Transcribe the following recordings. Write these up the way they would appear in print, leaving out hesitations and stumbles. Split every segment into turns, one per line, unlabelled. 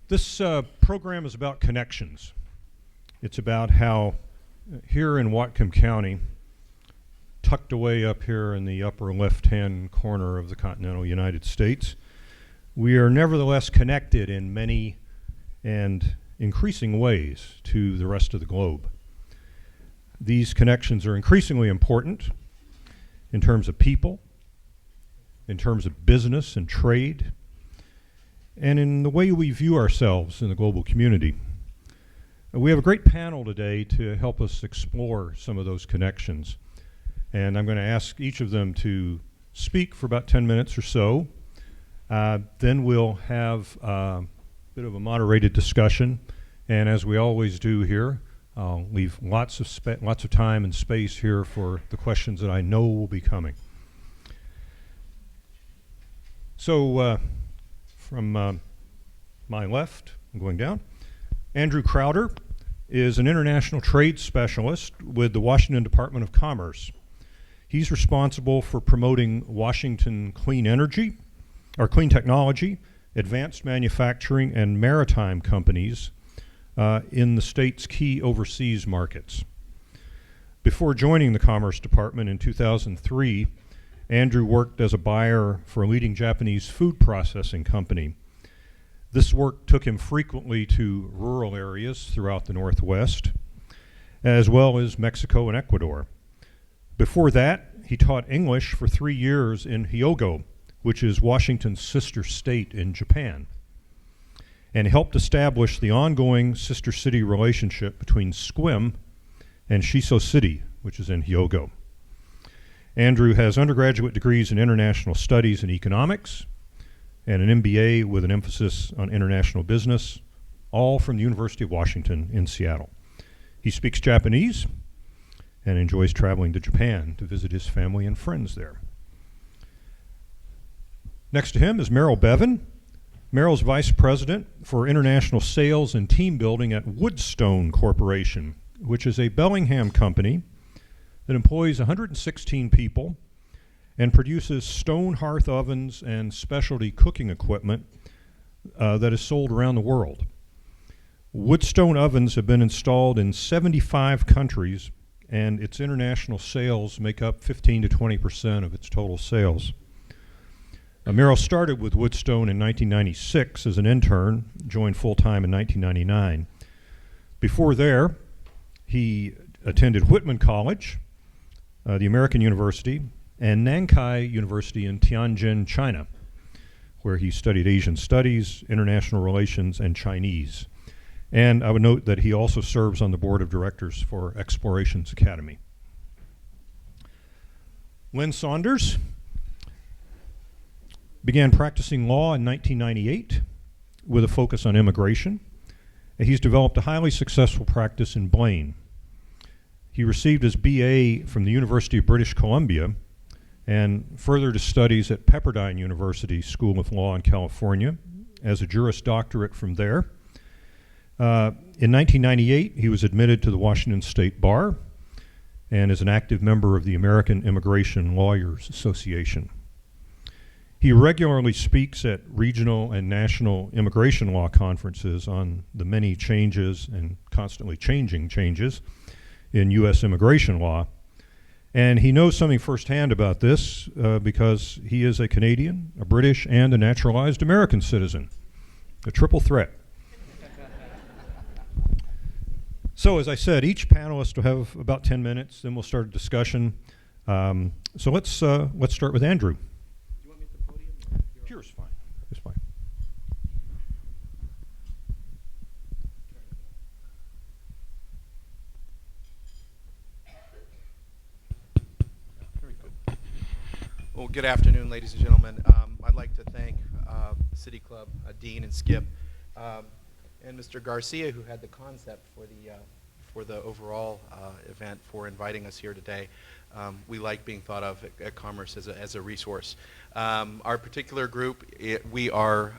This program is about connections. It's about how here in Whatcom County, tucked away up here in the upper left-hand corner of the continental United States, we are nevertheless connected in many and increasing ways to the rest of the globe. These connections are increasingly important in terms of people, in terms of business and trade, and in the way we view ourselves in the global community. We have a great panel today to help us explore some of those connections. And I'm going to ask each of them to speak for about 10 minutes or so. Then we'll have a bit of a moderated discussion. And as we always do here, I'll leave lots of time and space here for the questions that I know will be coming. So from my left, I'm going down, Andrew Crowder is an international trade specialist with the Washington Department of Commerce. He's responsible for promoting Washington clean energy, or clean technology, advanced manufacturing, and maritime companies in the state's key overseas markets. Before joining the Commerce Department in 2003, Andrew worked as a buyer for a leading Japanese food processing company. This work took him frequently to rural areas throughout the Northwest, as well as Mexico and Ecuador. Before that, he taught English for 3 years in Hyogo, which is Washington's sister state in Japan, and helped establish the ongoing sister city relationship between Sequim and Shiso City, which is in Hyogo. Andrew has undergraduate degrees in international studies and economics, and an MBA with an emphasis on international business, all from the University of Washington in Seattle. He speaks Japanese and enjoys traveling to Japan to visit his family and friends there. Next to him is Meryl Bevan. Meryl's Vice President for International Sales and Team Building at Woodstone Corporation, which is a Bellingham company that employs 116 people and produces stone hearth ovens and specialty cooking equipment that is sold around the world. Woodstone ovens have been installed in 75 countries, and its international sales make up 15 to 20% of its total sales. Meryl started with Woodstone in 1996 as an intern, joined full-time in 1999. Before there, he attended Whitman College, the American University, and Nankai University in Tianjin, China, where he studied Asian studies, international relations, and Chinese. And I would note that he also serves on the board of directors for Explorations Academy. Lynn Saunders began practicing law in 1998 with a focus on immigration. And he's developed a highly successful practice in Blaine. He received his BA from the University of British Columbia and furthered his studies at Pepperdine University School of Law in California as a Juris Doctorate from there. In 1998, he was admitted to the Washington State Bar and is an active member of the American Immigration Lawyers Association. He regularly speaks at regional and national immigration law conferences on the many changes and constantly changing changes in U.S. immigration law. And he knows something firsthand about this because he is a Canadian, a British, and a naturalized American citizen. A triple threat. So as I said, each panelist will have about 10 minutes, then we'll start a discussion. So let's start with Andrew.
Do you want me at the podium?
Here is fine. It's fine.
Very good. Well, good afternoon, ladies and gentlemen. I'd like to thank City Club, Dean and Skip, and Mr. Garcia, who had the concept for the overall event, for inviting us here today. We like being thought of at Commerce as a resource. Our particular group, we are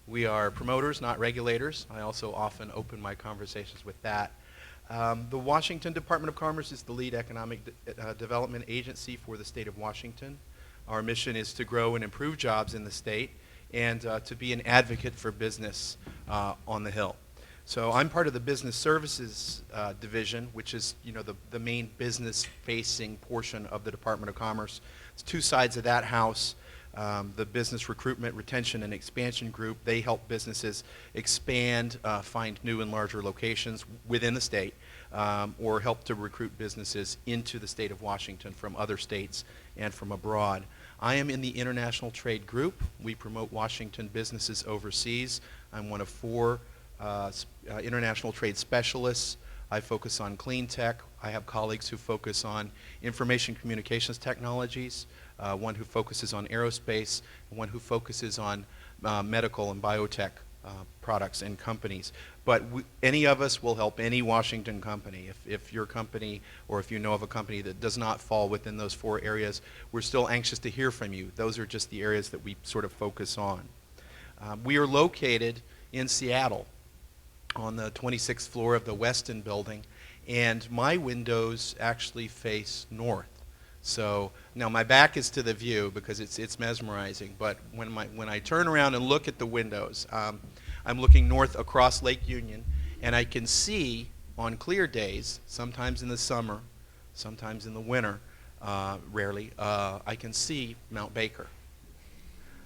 promoters, not regulators. I also often open my conversations with that. The Washington Department of Commerce is the lead economic development agency for the state of Washington. Our mission is to grow and improve jobs in the state and to be an advocate for business on the Hill. So I'm part of the business services division, which is the main business-facing portion of the Department of Commerce. It's two sides of that house. The Business Recruitment, Retention, and Expansion Group, they help businesses expand, find new and larger locations within the state, or help to recruit businesses into the state of Washington from other states and from abroad. I am in the International Trade Group. We promote Washington businesses overseas. I'm one of 4 international trade specialists. I focus on clean tech. I have colleagues who focus on information communications technologies, one who focuses on aerospace, and one who focuses on medical and biotech products and companies. But any of us will help any Washington company. If your company, or if you know of a company that does not fall within those 4 areas, we're still anxious to hear from you. Those are just the areas that we sort of focus on. We are located in Seattle on the 26th floor of the Westin building, and my windows actually face north. So now my back is to the view because it's mesmerizing, but when I turn around and look at the windows, I'm looking north across Lake Union, and I can see on clear days, sometimes in the summer, sometimes in the winter, rarely, I can see Mount Baker.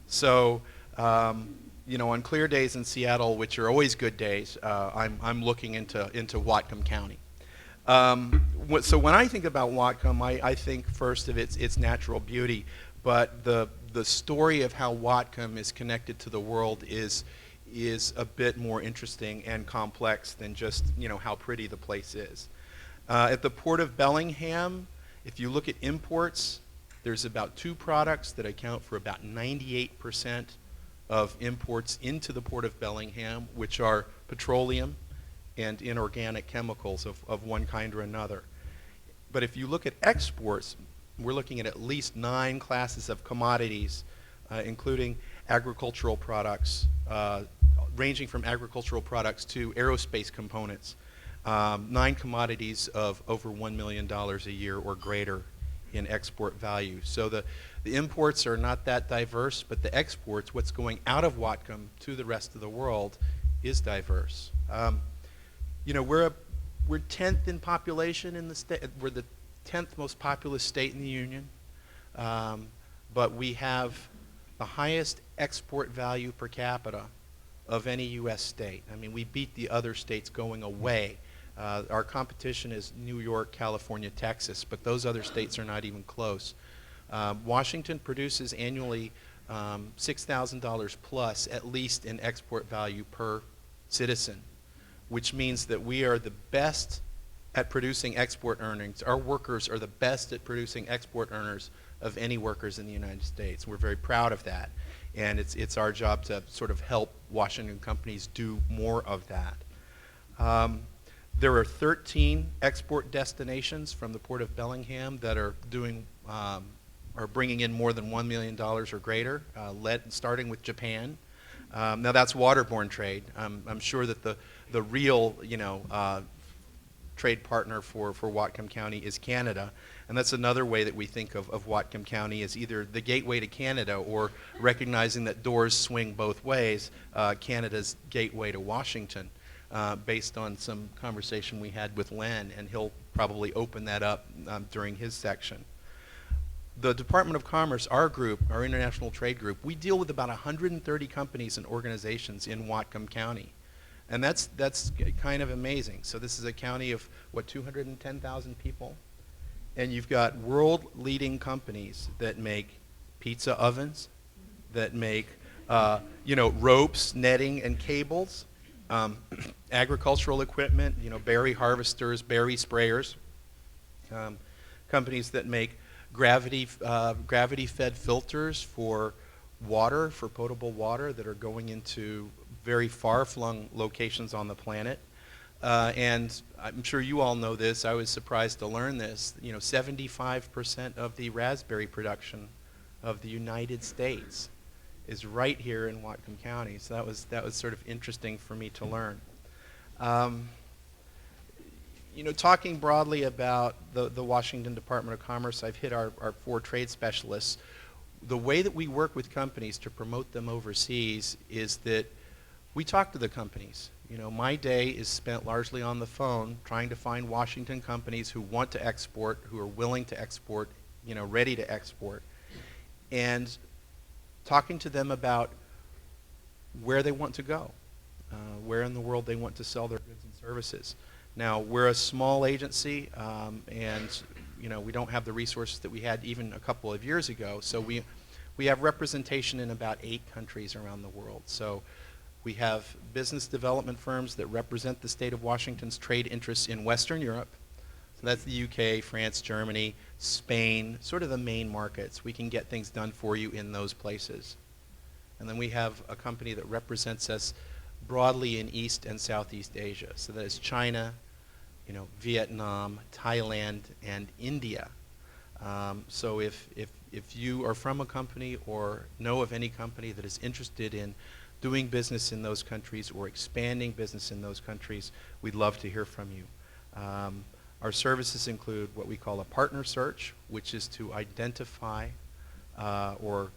So on clear days in Seattle, which are always good days, I'm looking into Whatcom County. So when I think about Whatcom, I think first of its natural beauty, but the story of how Whatcom is connected to the world is a bit more interesting and complex than just how pretty the place is. At the Port of Bellingham, if you look at imports, there's about 2 products that account for about 98% of imports into the Port of Bellingham, which are petroleum and inorganic chemicals of one kind or another. But if you look at exports, we're looking at least 9 classes of commodities, including agricultural products, ranging from agricultural products to aerospace components. 9 commodities of over $1 million a year or greater in export value. So the imports are not that diverse, but the exports, what's going out of Whatcom to the rest of the world, is diverse. We're 10th in population in the state. We're the 10th most populous state in the union, but we have the highest export value per capita of any U.S. state. I mean, we beat the other states going away. Our competition is New York, California, Texas, but those other states are not even close. Washington produces annually $6,000 plus, at least in export value per citizen, which means that we are the best at producing export earnings. Our workers are the best at producing export earners of any workers in the United States. We're very proud of that, and it's our job to sort of help Washington companies do more of that. There are 13 export destinations from the Port of Bellingham that are bringing in more than $1 million or greater, starting with Japan. Now that's waterborne trade. I'm sure that the real trade partner for Whatcom County is Canada, and that's another way that we think of Whatcom County as either the gateway to Canada, or recognizing that doors swing both ways, Canada's gateway to Washington. Based on some conversation we had with Len, and he'll probably open that up during his section. The Department of Commerce, our group, our International Trade Group, we deal with about 130 companies and organizations in Whatcom County. And that's kind of amazing. So this is a county of, 210,000 people? And you've got world-leading companies that make pizza ovens, that make ropes, netting, and cables, agricultural equipment, berry harvesters, berry sprayers, companies that make gravity-fed filters for water, for potable water, that are going into very far-flung locations on the planet. And I'm sure you all know this. I was surprised to learn this. 75% of the raspberry production of the United States is right here in Whatcom County. So that was sort of interesting for me to learn. Talking broadly about the Washington Department of Commerce, I've hit our 4 trade specialists. the way that we work with companies to promote them overseas is that we talk to the companies. You know, my day is spent largely on the phone trying to find Washington companies who want to export, who are willing to export, you know, ready to export, and talking to them about where they want to go, where in the world they want to sell their goods and services. Now, we're a small agency, and you know, we don't have the resources that we had even a couple of years ago, so we have representation in about 8 countries around the world. So we have business development firms that represent the state of Washington's trade interests in Western Europe. So that's the UK, France, Germany, Spain, sort of the main markets. We can get things done for you in those places. And then we have a company that represents us broadly in East and Southeast Asia. So that is China, you know, Vietnam, Thailand, and India. So if you are from a company or know of any company that is interested in doing business in those countries or expanding business in those countries, we'd love to hear from you. Our services include what we call a partner search, which is to identify or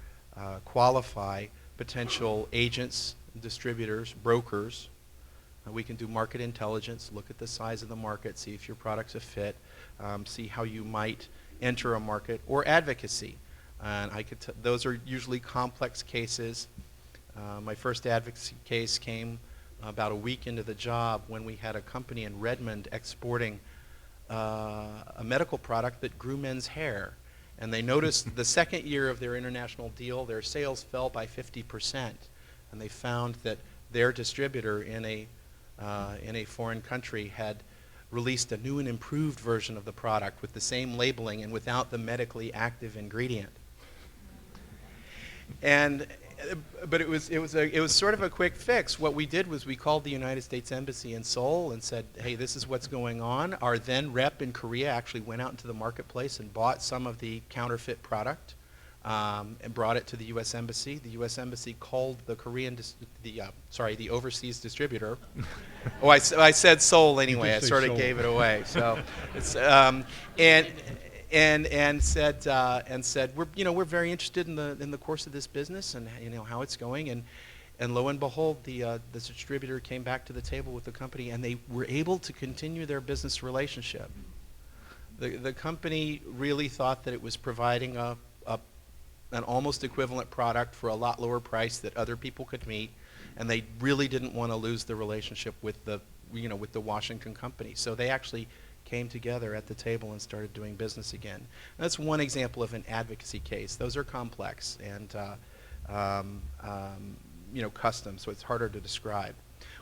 qualify potential agents, distributors, brokers. We can do market intelligence, look at the size of the market, see if your product's a fit, see how you might enter a market, or advocacy. And those are usually complex cases. My first advocacy case came about a week into the job when we had a company in Redmond exporting a medical product that grew men's hair. And they noticed the second year of their international deal, their sales fell by 50%. And they found that their distributor in a foreign country had released a new and improved version of the product with the same labeling and without the medically active ingredient. But it was sort of a quick fix. What we did was we called the United States Embassy in Seoul and said, hey, this is what's going on. Our then rep in Korea actually went out into the marketplace and bought some of the counterfeit product and brought it to the U.S. Embassy. The U.S. Embassy called the the overseas distributor. Oh, I said Seoul anyway. I sort of gave it away. So it's and said we're very interested in the course of this business and how it's going, and lo and behold, the distributor came back to the table with the company, and they were able to continue their business relationship. The company really thought that it was providing an almost equivalent product for a lot lower price that other people could meet, and they really didn't want to lose the relationship with the Washington company. So they actually came together at the table and started doing business again. And that's one example of an advocacy case. Those are complex and custom, so it's harder to describe.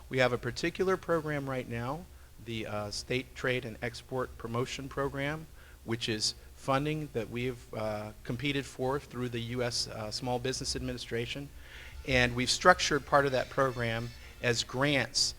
We have a particular program right now, the State Trade and Export Promotion Program, which is funding that we've competed for through the U.S. Small Business Administration, and we've structured part of that program as grants,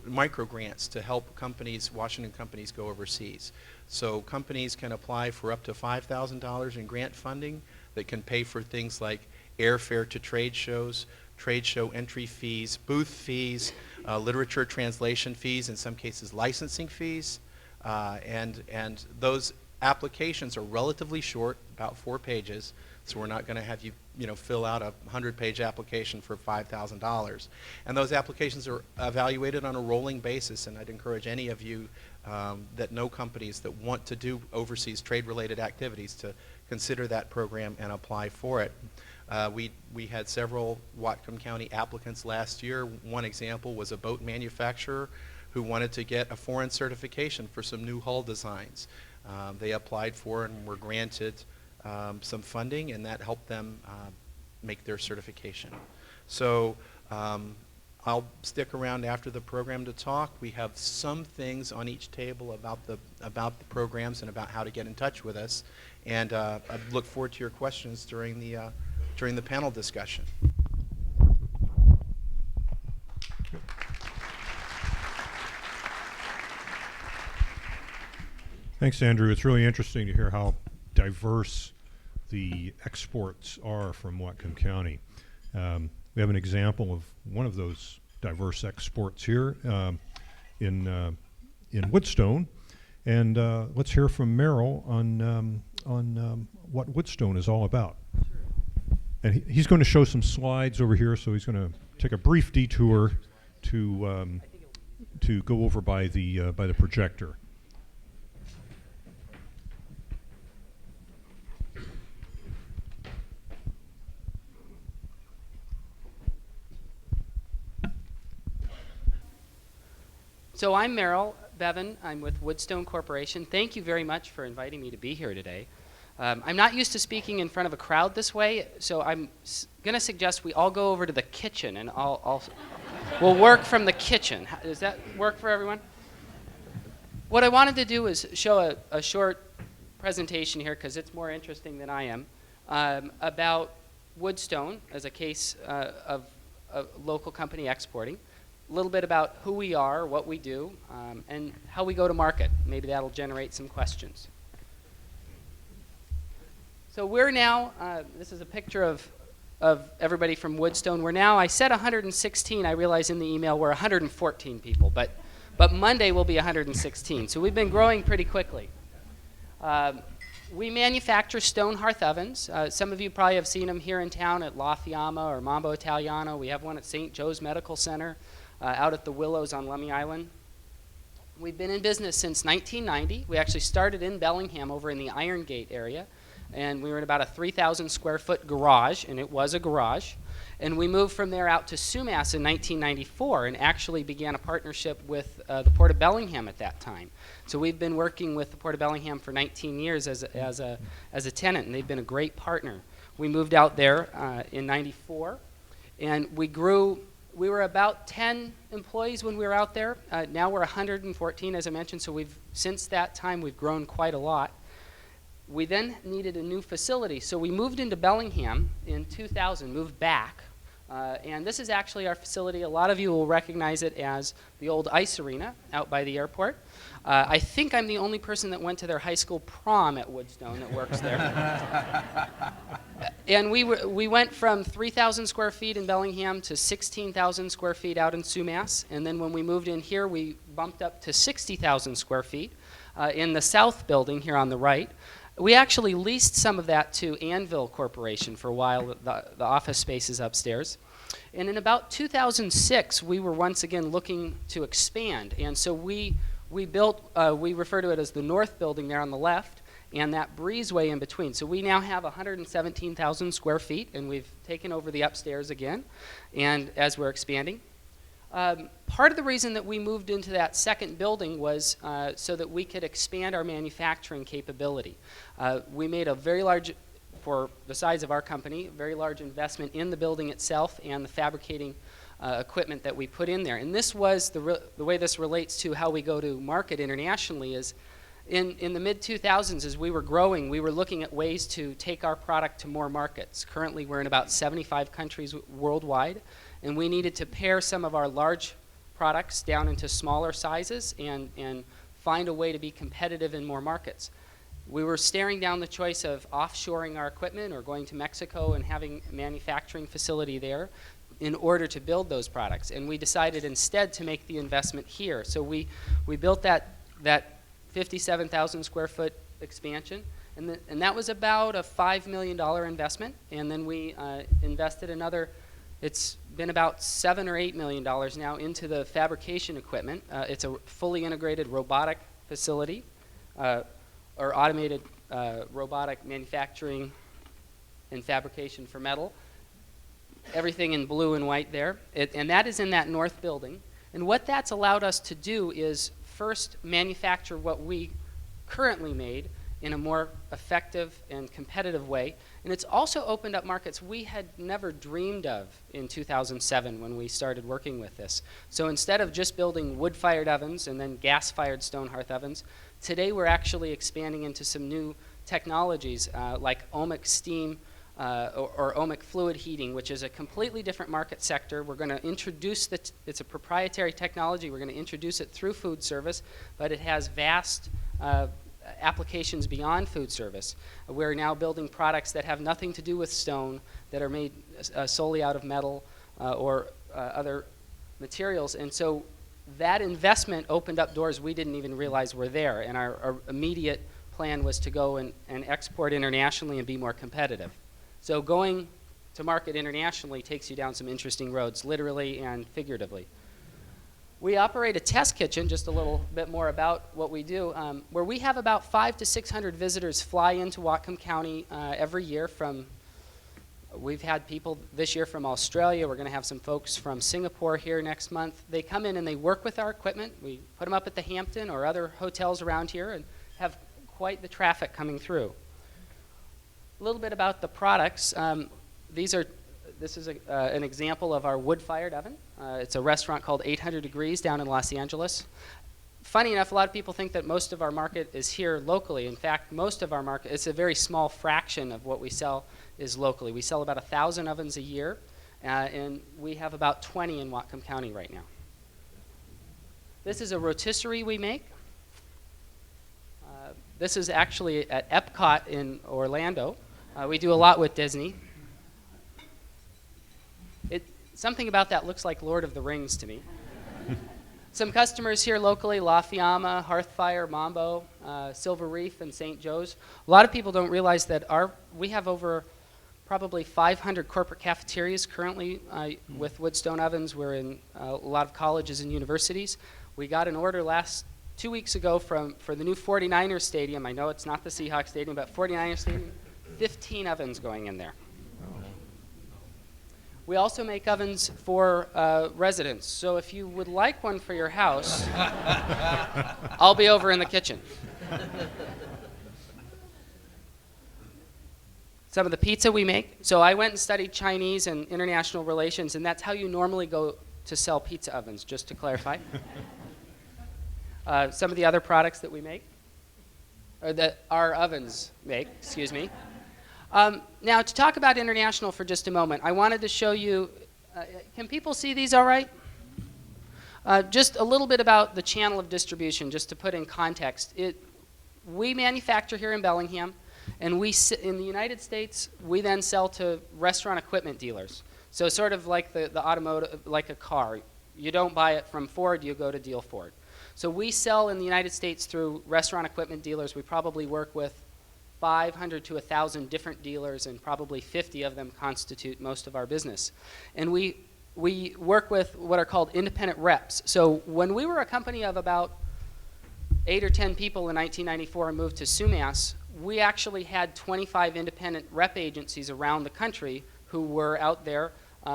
micro grants, to help companies, Washington companies, go overseas. So companies can apply for up to $5,000 in grant funding that can pay for things like airfare to trade shows, trade show entry fees, booth fees, literature translation fees, in some cases licensing fees, and those applications are relatively short, about 4 pages, so we're not going to have you fill out a 100-page application for $5,000. And those applications are evaluated on a rolling basis, and I'd encourage any of you that know companies that want to do overseas trade-related activities to consider that program and apply for it. We had several Whatcom County applicants last year. One example was a boat manufacturer who wanted to get a foreign certification for some new hull designs. They applied for and were granted some funding, and that helped them make their certification. So I'll stick around after the program to talk. We have some things on each table about the programs and about how to get in touch with us, and I look forward to your questions during the panel discussion.
Thanks, Andrew. It's really interesting to hear how diverse the exports are from Whatcom County. We have an example of one of those diverse exports here in Woodstone, and let's hear from Merrill on what Woodstone is all about.
Sure.
And he's going to show some slides over here, so he's going to take a brief detour to go over by the projector.
So I'm Merrill Bevan. I'm with Woodstone Corporation. Thank you very much for inviting me to be here today. I'm not used to speaking in front of a crowd this way, so I'm going to suggest we all go over to the kitchen, and we'll work from the kitchen. Does that work for everyone? What I wanted to do is show a short presentation here, because it's more interesting than I am, about Woodstone as a case of a local company exporting. A little bit about who we are, what we do, and how we go to market. Maybe that'll generate some questions. So we're now, this is a picture of everybody from Woodstone. We're now, I said 116, I realize in the email we're 114 people, but Monday will be 116. So we've been growing pretty quickly. We manufacture stone hearth ovens. Some of you probably have seen them here in town at La Fiamma or Mambo Italiano. We have one at St. Joe's Medical Center. Out at the Willows on Lummi Island. We've been in business since 1990. We actually started in Bellingham over in the Iron Gate area, and we were in about a 3,000 square foot garage, and it was a garage. And we moved from there out to Sumas in 1994 and actually began a partnership with the Port of Bellingham at that time. So we've been working with the Port of Bellingham for 19 years as a tenant, and they've been a great partner. We moved out there in 94, and we grew. We were about 10 employees when we were out there. Now we're 114, as I mentioned, so since that time we've grown quite a lot. We then needed a new facility, so we moved into Bellingham in 2000, moved back. And this is actually our facility. A lot of you will recognize it as the old ice arena out by the airport. I think I'm the only person that went to their high school prom at Woodstone that works there. And we went from 3,000 square feet in Bellingham to 16,000 square feet out in Sumas. And then when we moved in here, we bumped up to 60,000 square feet in the south building here on the right. We actually leased some of that to Anvil Corporation for a while, the office spaces upstairs. And in about 2006, we were once again looking to expand. And so we built, we refer to it as the north building there on the left, and that breezeway in between. So we now have 117,000 square feet, and we've taken over the upstairs again, and as we're expanding. Part of the reason that we moved into that second building was so that we could expand our manufacturing capability. We made a very large, for the size of our company, very large investment in the building itself and the fabricating equipment that we put in there. And this was, the way this relates to how we go to market internationally is, in the mid-2000s, as we were growing, we were looking at ways to take our product to more markets. Currently, we're in about 75 countries worldwide, and we needed to pare some of our large products down into smaller sizes and find a way to be competitive in more markets. We were staring down the choice of offshoring our equipment or going to Mexico and having a manufacturing facility there in order to build those products. And we decided instead to make the investment here. So we built that 57,000 square foot expansion, and that was about a $5 million investment. And then we invested another, it's been about $7 or $8 million now into the fabrication equipment. It's a fully integrated robotic facility, or automated robotic manufacturing and fabrication for metal. Everything in blue and white there. And that is in that north building. And what that's allowed us to do is first manufacture what we currently made in a more effective and competitive way. And it's also opened up markets we had never dreamed of in 2007 when we started working with this. So instead of just building wood-fired ovens and then gas-fired stone hearth ovens, today we're actually expanding into some new technologies like ohmic steam or ohmic fluid heating, which is a completely different market sector. We're going to introduce it's a proprietary technology. We're going to introduce it through food service, but it has vast applications beyond food service. We're now building products that have nothing to do with stone, that are made solely out of metal or other materials. And so that investment opened up doors we didn't even realize were there. And our immediate plan was to go and export internationally and be more competitive. So going to market internationally takes you down some interesting roads, literally and figuratively. We operate a test kitchen, just a little bit more about what we do, where we have about 500 to 600 visitors fly into Whatcom County every year from, we've had people this year from Australia. We're going to have some folks from Singapore here next month. They come in and they work with our equipment. We put them up at the Hampton or other hotels around here and have quite the traffic coming through. A little bit about the products. This is an example of our wood-fired oven. It's a restaurant called 800 Degrees down in Los Angeles. Funny enough, a lot of people think that most of our market is here locally. In fact, most of our market, it's a very small fraction of what we sell is locally. We sell about 1,000 ovens a year, and we have about 20 in Whatcom County right now. This is a rotisserie we make. This is actually at Epcot in Orlando. We do a lot with Disney. Something about that looks like Lord of the Rings to me. Some customers here locally, La Fiamma, Hearthfire, Mambo, Silver Reef, and St. Joe's. A lot of people don't realize that we have over probably 500 corporate cafeterias currently with wood-stone ovens. We're in a lot of colleges and universities. We got an order 2 weeks ago for the new 49ers stadium. I know it's not the Seahawks stadium, but 49ers stadium, 15 ovens going in there. We also make ovens for residents. So if you would like one for your house, I'll be over in the kitchen. Some of the pizza we make. So I went and studied Chinese and international relations, and that's how you normally go to sell pizza ovens, just to clarify. Some of the other products that we make, or that our ovens make, excuse me. Now, to talk about international for just a moment, I wanted to show you, can people see these all right? Just a little bit about the channel of distribution, just to put in context. We manufacture here in Bellingham, and in the United States, we then sell to restaurant equipment dealers. So sort of like the automotive, like a car. You don't buy it from Ford, you go to deal Ford. So we sell in the United States through restaurant equipment dealers. We probably work with 500 to 1,000 different dealers, and probably 50 of them constitute most of our business. And we work with what are called independent reps. So when we were a company of about 8 or 10 people in 1994 and moved to Sumas, we actually had 25 independent rep agencies around the country who were out there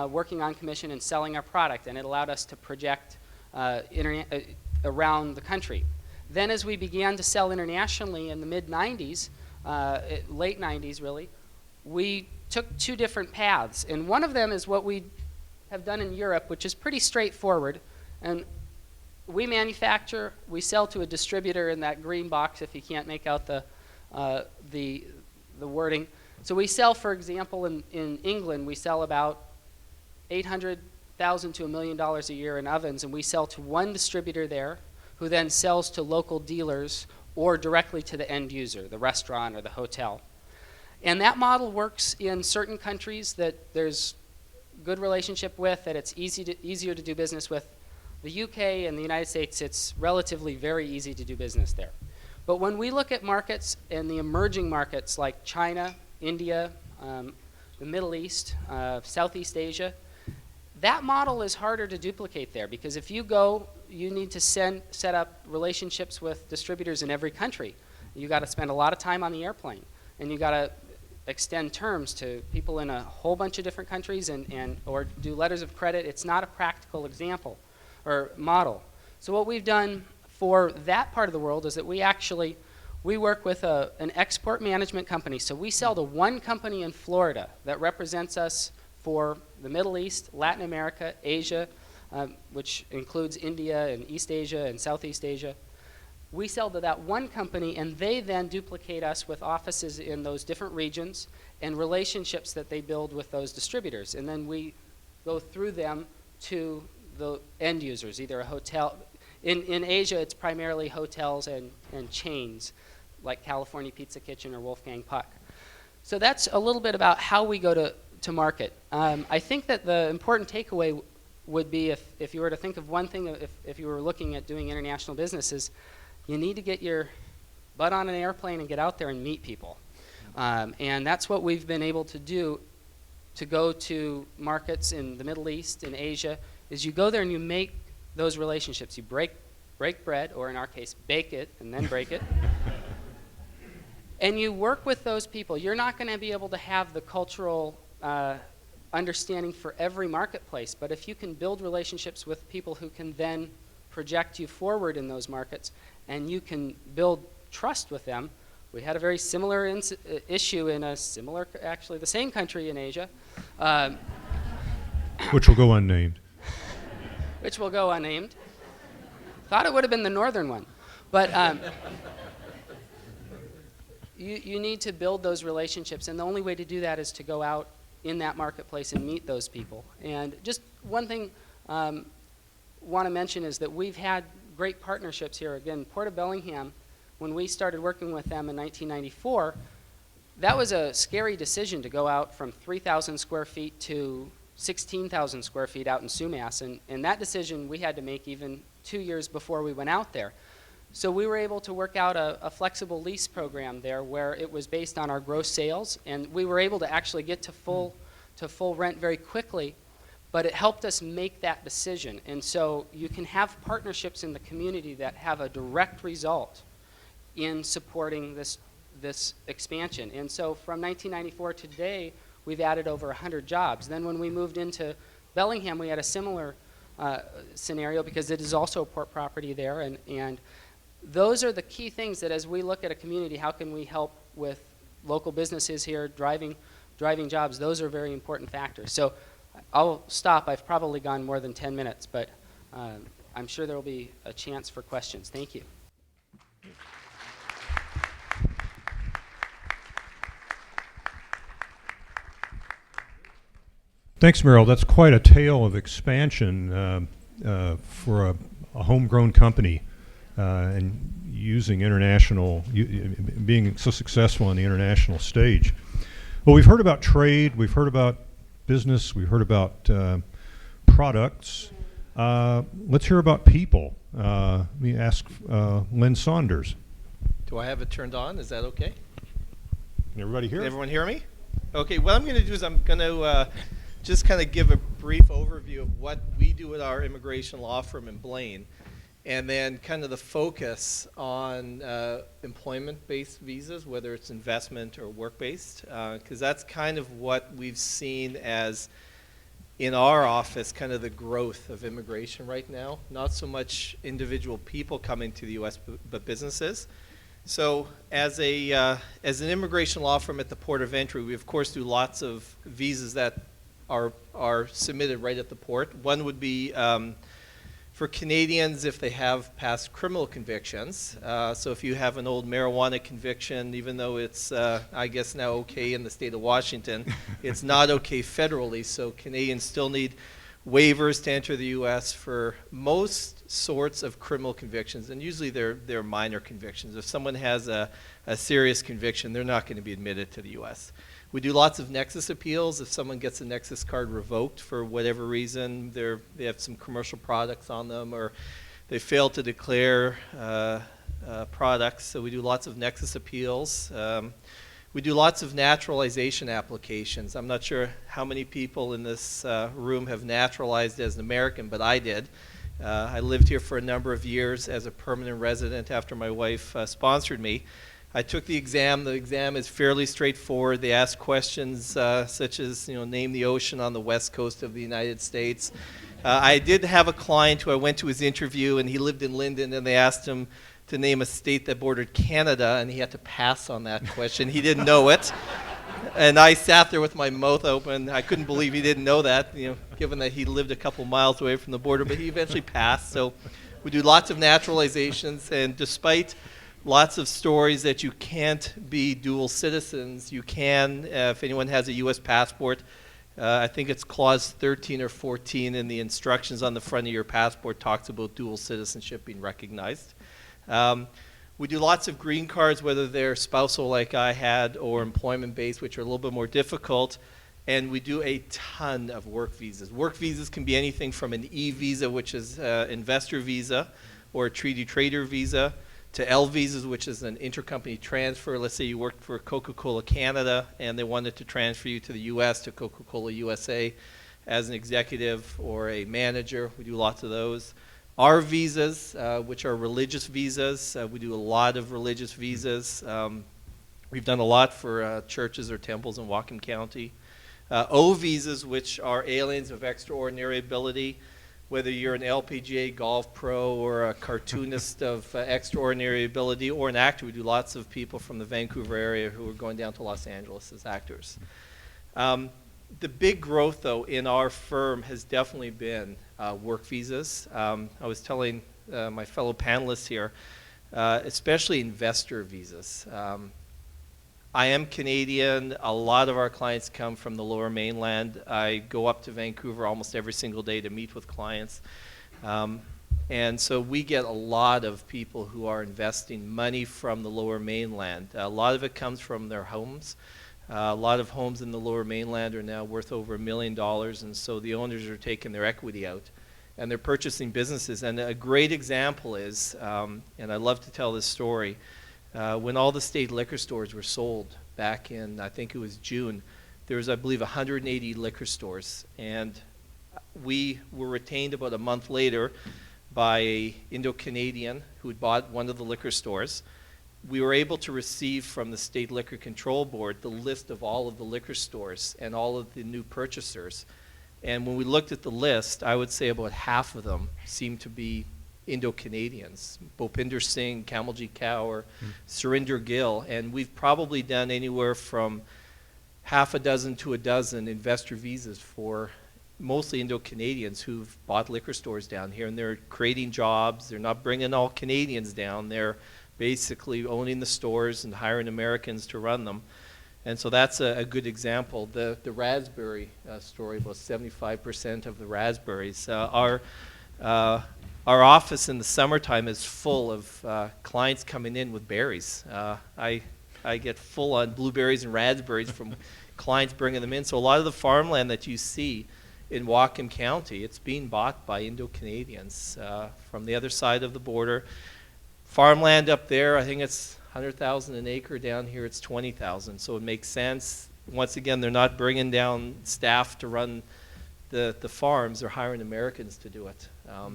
working on commission and selling our product, and it allowed us to project around the country. Then as we began to sell internationally in the mid-90s, late 90s really, we took two different paths. And one of them is what we have done in Europe, which is pretty straightforward. And we manufacture, we sell to a distributor in that green box if you can't make out the wording. So we sell, for example, in England, we sell about $800,000 to $1 million a year in ovens, and we sell to one distributor there who then sells to local dealers or directly to the end user, the restaurant or the hotel. And that model works in certain countries that there's good relationship with, that it's easier to do business with. The UK and the United States, it's relatively very easy to do business there. But when we look at markets and the emerging markets like China, India, the Middle East, Southeast Asia, that model is harder to duplicate there, because if you go, you need to set up relationships with distributors in every country. You got to spend a lot of time on the airplane, and you got to extend terms to people in a whole bunch of different countries or do letters of credit. It's not a practical example or model. So what we've done for that part of the world is that we work with an export management company. So we sell to one company in Florida that represents us for the Middle East, Latin America, Asia, which includes India and East Asia and Southeast Asia. We sell to that one company, and they then duplicate us with offices in those different regions and relationships that they build with those distributors. And then we go through them to the end users, either a hotel. In Asia, it's primarily hotels and chains, like California Pizza Kitchen or Wolfgang Puck. So that's a little bit about how we go to market. I think that the important takeaway would be, if you were to think of one thing, if you were looking at doing international business, is you need to get your butt on an airplane and get out there and meet people. And that's what we've been able to do to go to markets in the Middle East, in Asia, is you go there and you make those relationships. You break bread, or in our case, bake it and then break it. And you work with those people. You're not going to be able to have the cultural understanding for every marketplace, but if you can build relationships with people who can then project you forward in those markets, and you can build trust with them. We had a very similar issue in a similar, actually the same country in Asia.
Which will go unnamed.
Which will go unnamed. Thought it would have been the northern one. But you need to build those relationships, and the only way to do that is to go out in that marketplace and meet those people. And just one thing want to mention is that we've had great partnerships here. Again, Port of Bellingham, when we started working with them in 1994, that was a scary decision to go out from 3,000 square feet to 16,000 square feet out in Sumas. And that decision we had to make even 2 years before we went out there. So we were able to work out a flexible lease program there where it was based on our gross sales, and we were able to actually get to full rent very quickly, but it helped us make that decision. And so you can have partnerships in the community that have a direct result in supporting this expansion. And so from 1994 to today, we've added over 100 jobs. Then when we moved into Bellingham, we had a similar scenario because it is also a port property there, and those are the key things that as we look at a community, how can we help with local businesses here, driving jobs? Those are very important factors. So I'll stop. I've probably gone more than 10 minutes, but I'm sure there will be a chance for questions. Thank you.
Thanks, Merrill. That's quite a tale of expansion for a homegrown company. And using international, being so successful on the international stage. Well, we've heard about trade, we've heard about business, we've heard about products. Let's hear about people. Let me ask Lynn Saunders.
Do I have it turned on? Is that okay?
Can everybody hear?
Can everyone hear me? Okay, what I'm going to do is I'm going to just kind of give a brief overview of what we do at our immigration law firm in Blaine, and then kind of the focus on employment-based visas, whether it's investment or work-based, because that's kind of what we've seen as, in our office, kind of the growth of immigration right now. Not so much individual people coming to the U.S., but businesses. So as an immigration law firm at the port of entry, we of course do lots of visas that are submitted right at the port. One would be for Canadians if they have past criminal convictions. So if you have an old marijuana conviction, even though it's, I guess now okay in the state of Washington, it's not okay federally. So Canadians still need waivers to enter the U.S. for most sorts of criminal convictions, and usually they're minor convictions. If someone has a serious conviction, they're not going to be admitted to the U.S. We do lots of nexus appeals. If someone gets a nexus card revoked for whatever reason, they have some commercial products on them, or they fail to declare products. So we do lots of nexus appeals. We do lots of naturalization applications. I'm not sure how many people in this room have naturalized as an American, but I did. I lived here for a number of years as a permanent resident after my wife sponsored me. I took the exam. The exam is fairly straightforward. They ask questions such as, name the ocean on the west coast of the United States. I did have a client who I went to his interview, and he lived in Linden, and they asked him to name a state that bordered Canada, and he had to pass on that question. He didn't know it. And I sat there with my mouth open. I couldn't believe he didn't know that, given that he lived a couple miles away from the border, but he eventually passed. So we do lots of naturalizations, and despite lots of stories that you can't be dual citizens, you can, if anyone has a U.S. passport. I think it's clause 13 or 14 in the instructions on the front of your passport talks about dual citizenship being recognized. We do lots of green cards, whether they're spousal like I had or employment-based, which are a little bit more difficult. And we do a ton of work visas. Work visas can be anything from an E-visa, which is investor visa, or a treaty trader visa, to L visas, which is an intercompany transfer. Let's say you worked for Coca-Cola Canada and they wanted to transfer you to the U.S. to Coca-Cola USA as an executive or a manager. We do lots of those. R visas, which are religious visas. We do a lot of religious visas. We've done a lot for churches or temples in Whatcom County. O visas, which are aliens of extraordinary ability. Whether you're an LPGA golf pro or a cartoonist of extraordinary ability or an actor, we do lots of people from the Vancouver area who are going down to Los Angeles as actors. The big growth, though, in our firm has definitely been work visas. I was telling my fellow panelists here, especially investor visas. I am Canadian. A lot of our clients come from the Lower Mainland. I go up to Vancouver almost every single day to meet with clients. And so we get a lot of people who are investing money from the Lower Mainland. A lot of it comes from their homes. A lot of homes in the Lower Mainland are now worth over $1 million, and so the owners are taking their equity out and they're purchasing businesses. And a great example is, and I love to tell this story, when all the state liquor stores were sold back in, I think it was June, there was, I believe, 180 liquor stores. And we were retained about a month later by an Indo-Canadian who had bought one of the liquor stores. We were able to receive from the State Liquor Control Board the list of all of the liquor stores and all of the new purchasers. And when we looked at the list, I would say about half of them seemed to be Indo-Canadians, Bhupinder Singh, Kamalji Kaur, Surinder Gill, and we've probably done anywhere from half a dozen to a dozen investor visas for mostly Indo-Canadians who've bought liquor stores down here, and they're creating jobs. They're not bringing all Canadians down. They're basically owning the stores and hiring Americans to run them. And so that's a good example. The raspberry story, about 75% of the raspberries. Our office in the summertime is full of clients coming in with berries. I get full on blueberries and raspberries from clients bringing them in. So a lot of the farmland that you see in Whatcom County, it's being bought by Indo-Canadians from the other side of the border. Farmland up there, I think it's 100,000 an acre. Down here it's 20,000. So it makes sense. Once again, they're not bringing down staff to run the farms. They're hiring Americans to do it.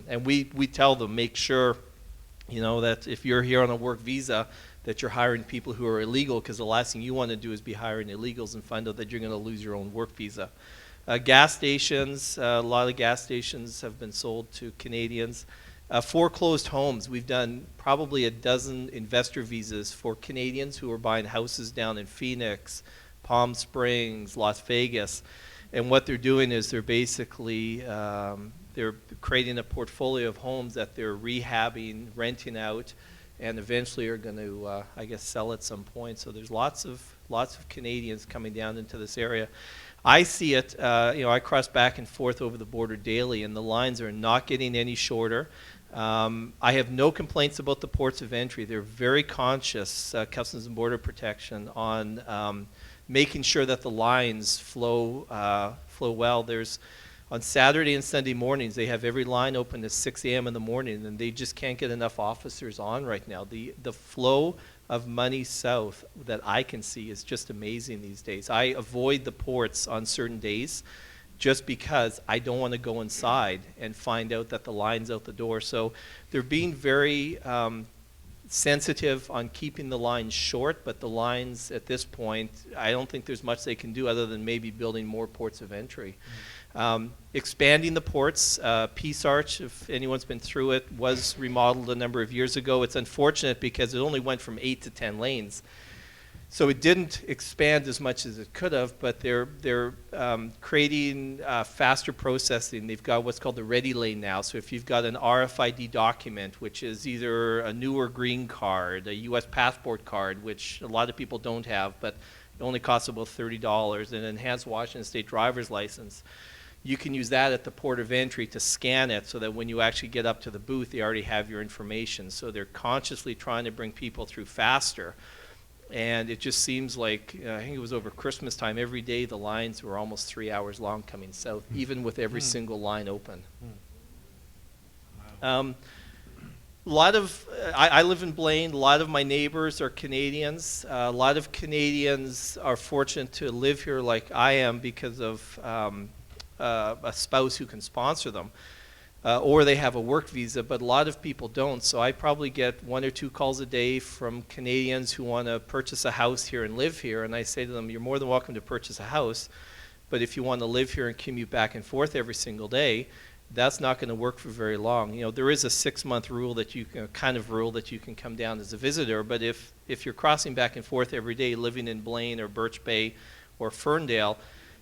And we tell them, make sure, you know, that if you're here on a work visa, that you're hiring people who are illegal, because the last thing you want to do is be hiring illegals and find out that you're going to lose your own work visa. Gas stations, a lot of gas stations have been sold to Canadians. Foreclosed homes, we've done probably a dozen investor visas for Canadians who are buying houses down in Phoenix, Palm Springs, Las Vegas. And what they're doing is they're basically they're creating a portfolio of homes that they're rehabbing, renting out, and eventually are going to, I guess, sell at some point. So there's lots of Canadians coming down into this area. I see it. You know, I cross back and forth over the border daily, and the lines are not getting any shorter. I have no complaints about the ports of entry. They're very conscious, Customs and Border Protection, on making sure that the lines flow well. There's on Saturday and Sunday mornings, they have every line open at 6 a.m. in the morning, and they just can't get enough officers on right now. The flow of money south that I can see is just amazing these days. I avoid the ports on certain days just because I don't want to go inside and find out that the line's out the door. So they're being very sensitive on keeping the lines short, but the lines at this point, I don't think there's much they can do other than maybe building more ports of entry. Expanding the ports, Peace Arch, if anyone's been through it, was remodeled a number of years ago. It's unfortunate because it only went from 8 to 10 lanes. So it didn't expand as much as it could have, but they're creating faster processing. They've got what's called the Ready Lane now. So if you've got an RFID document, which is either a newer green card, a U.S. passport card, which a lot of people don't have, but it only costs about $30, an enhanced Washington State driver's license, you can use that at the port of entry to scan it so that when you actually get up to the booth, they already have your information. So they're consciously trying to bring people through faster. And it just seems like, I think it was over Christmas time, every day the lines were almost 3 hours long coming south, even with every single line open. I live in Blaine. A lot of my neighbors are Canadians. A lot of Canadians are fortunate to live here like I am because of a spouse who can sponsor them. Or they have a work visa, but a lot of people don't. So I probably get 1 or 2 calls a day from Canadians who want to purchase a house here and live here. And I say to them, you're more than welcome to purchase a house, but if you want to live here and commute back and forth every single day, that's not going to work for very long. You know, there is a 6-month rule that you can, rule that you can come down as a visitor, but if you're crossing back and forth every day, living in Blaine or Birch Bay or Ferndale,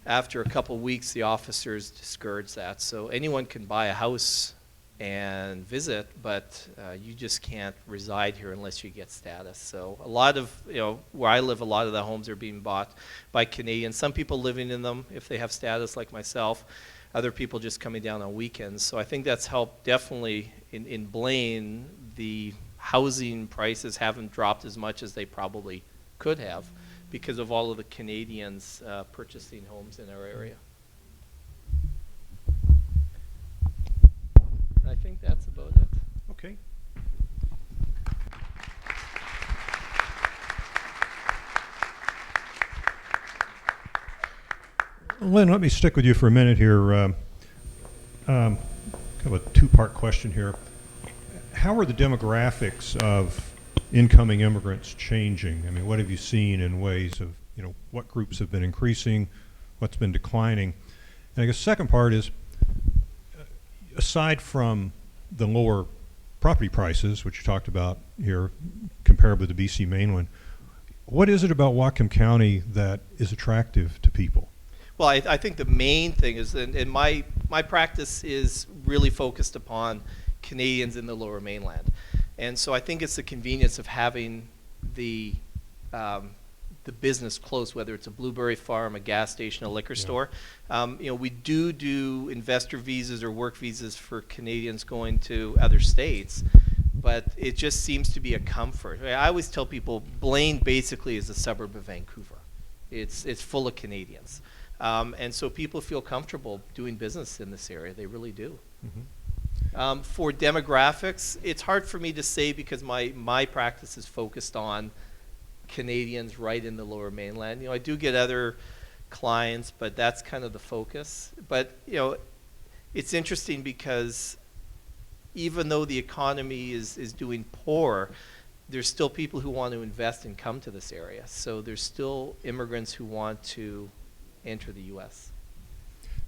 after a couple weeks, the officers discourage that. So anyone can buy a house and visit, but you just can't reside here unless you get status. So a lot of, where I live, a lot of the homes are being bought by Canadians. Some people living in them if they have status like myself. Other people just coming down on weekends. So I think that's helped definitely in Blaine. The housing prices haven't dropped as much as they probably could have because of all of the Canadians purchasing homes in our area. I think that's about it.
Okay. Lynn, let me stick with you for a minute here. Kind of a 2-part question here. How are the demographics of incoming immigrants changing? I mean, what have you seen in ways of, what groups have been increasing, what's been declining? And I guess the second part is, aside from the lower property prices, which you talked about here, compared with the BC mainland, what is it about Whatcom County that is attractive to people?
Well, I think the main thing is, and my practice is really focused upon Canadians in the Lower Mainland, and so I think it's the convenience of having the business close, whether it's a blueberry farm, a gas station, a liquor store. We do investor visas or work visas for Canadians going to other states, but it just seems to be a comfort. I always tell people Blaine basically is a suburb of Vancouver. It's full of Canadians. And so people feel comfortable doing business in this area. They really do. Mm-hmm. For demographics, it's hard for me to say because my practice is focused on Canadians right in the Lower Mainland. I do get other clients, but that's kind of the focus. But, it's interesting because even though the economy is doing poor, there's still people who want to invest and come to this area. So there's still immigrants who want to enter the U.S.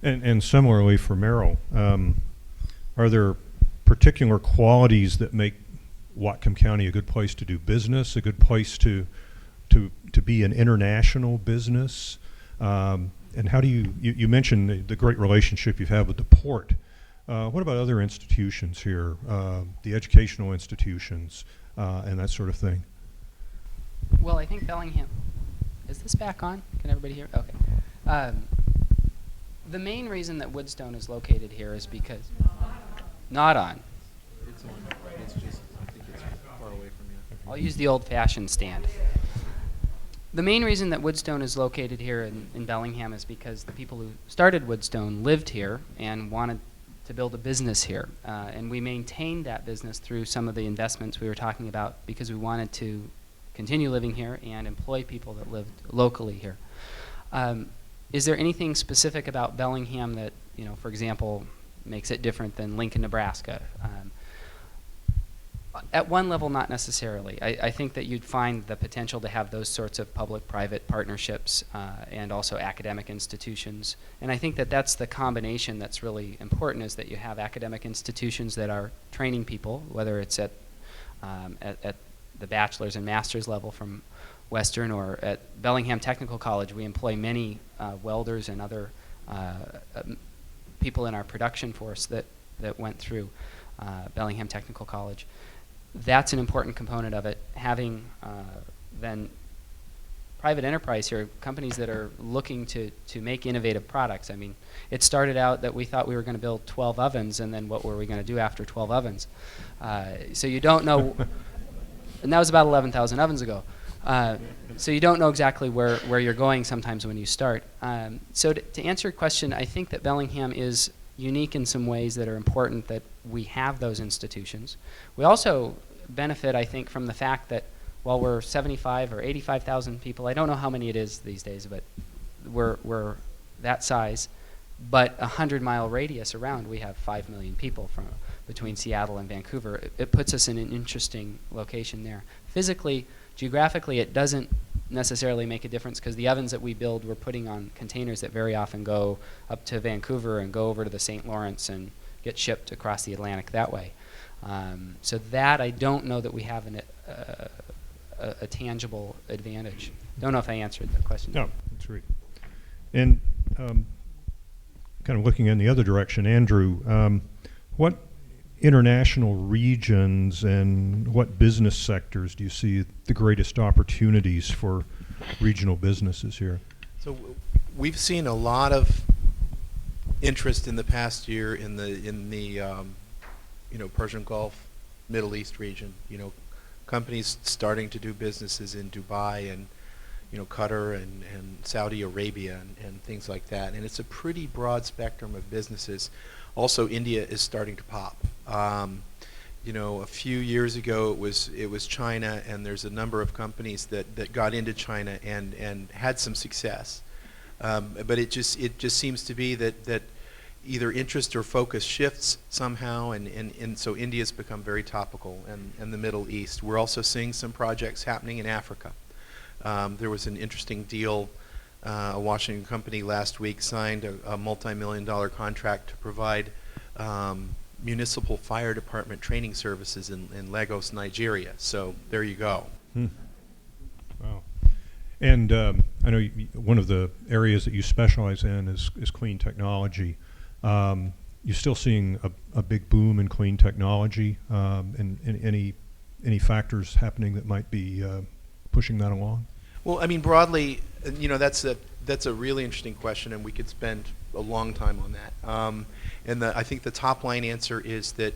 And similarly for Merrill, are there particular qualities that make Whatcom County a good place to do business, a good place to be an international business? And how do you mentioned the great relationship you've had with the port. What about other institutions here, the educational institutions, and that sort of thing?
Well, I think Bellingham. Is this back on? Can everybody hear? Okay. The main reason that Woodstone is located here is because... Not on.
It's on. It's just, I think it's far away from you.
I'll use the old-fashioned stand. The main reason that Woodstone is located here in Bellingham is because the people who started Woodstone lived here and wanted to build a business here. And we maintained that business through some of the investments we were talking about because we wanted to continue living here and employ people that lived locally here. Is there anything specific about Bellingham that, for example, makes it different than Lincoln, Nebraska? At one level, not necessarily. I think that you'd find the potential to have those sorts of public-private partnerships and also academic institutions. And I think that that's the combination that's really important, is that you have academic institutions that are training people, whether it's at the bachelor's and master's level from Western, or at Bellingham Technical College. We employ many welders and other people in our production force that went through Bellingham Technical College. That's an important component of it. Having then private enterprise here, companies that are looking to make innovative products. I mean, it started out that we thought we were going to build 12 ovens, and then what were we going to do after 12 ovens? So you don't know, and that was about 11,000 ovens ago. So you don't know exactly where you're going sometimes when you start. So to answer your question, I think that Bellingham is unique in some ways that are important that we have those institutions. We also benefit, I think, from the fact that while we're 75 or 85,000 people, I don't know how many it is these days, but we're that size. But 100-mile radius around, we have 5 million people from between Seattle and Vancouver. It puts us in an interesting location there. Physically, geographically, it doesn't necessarily make a difference because the ovens that we build, we're putting on containers that very often go up to Vancouver and go over to the St. Lawrence and get shipped across the Atlantic that way. So that I don't know that we have a tangible advantage. Don't know if I answered the question.
No, that's great. And kind of looking in the other direction, Andrew, what international regions and what business sectors do you see the greatest opportunities for regional businesses here?
So we've seen a lot of interest in the past year in the Persian Gulf, Middle East region. Companies starting to do businesses in Dubai and Qatar and Saudi Arabia and things like that. And it's a pretty broad spectrum of businesses. Also, India is starting to pop. A few years ago it was China, and there's a number of companies that got into China and had some success. But it just seems to be that either interest or focus shifts somehow, and so India's become very topical, and the Middle East. We're also seeing some projects happening in Africa. There was an interesting deal. A Washington company last week signed a multi-million-dollar contract to provide municipal fire department training services in Lagos, Nigeria. So there you go.
Wow. And I know one of the areas that you specialize in is clean technology. You're still seeing a big boom in clean technology, and any factors happening that might be pushing that along?
Well, I mean, broadly, that's a really interesting question, and we could spend a long time on that. And I think the top line answer is that,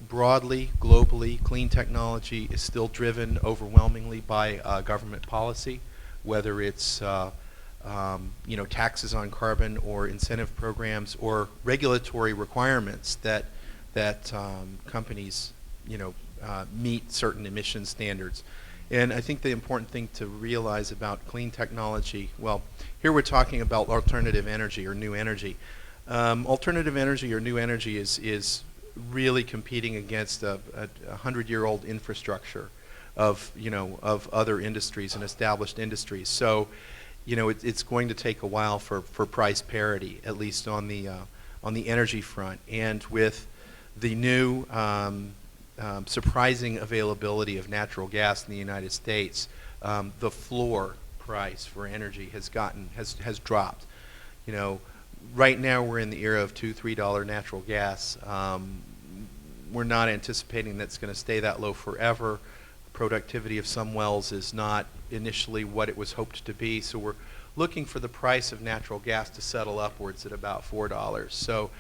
broadly, globally, clean technology is still driven overwhelmingly by government policy, whether it's taxes on carbon or incentive programs or regulatory requirements that companies meet certain emission standards. And I think the important thing to realize about clean technology, well, here we're talking about alternative energy or new energy. Alternative energy or new energy is really competing against a 100-year-old infrastructure of other industries and established industries. So, it's going to take a while for price parity, at least on the energy front. And with the new surprising availability of natural gas in the United States, the floor price for energy has dropped. Right now we're in the era of $2-3 natural gas. We're not anticipating that's going to stay that low forever. Productivity of some wells is not initially what it was hoped to be, so we're looking for the price of natural gas to settle upwards at about $4. So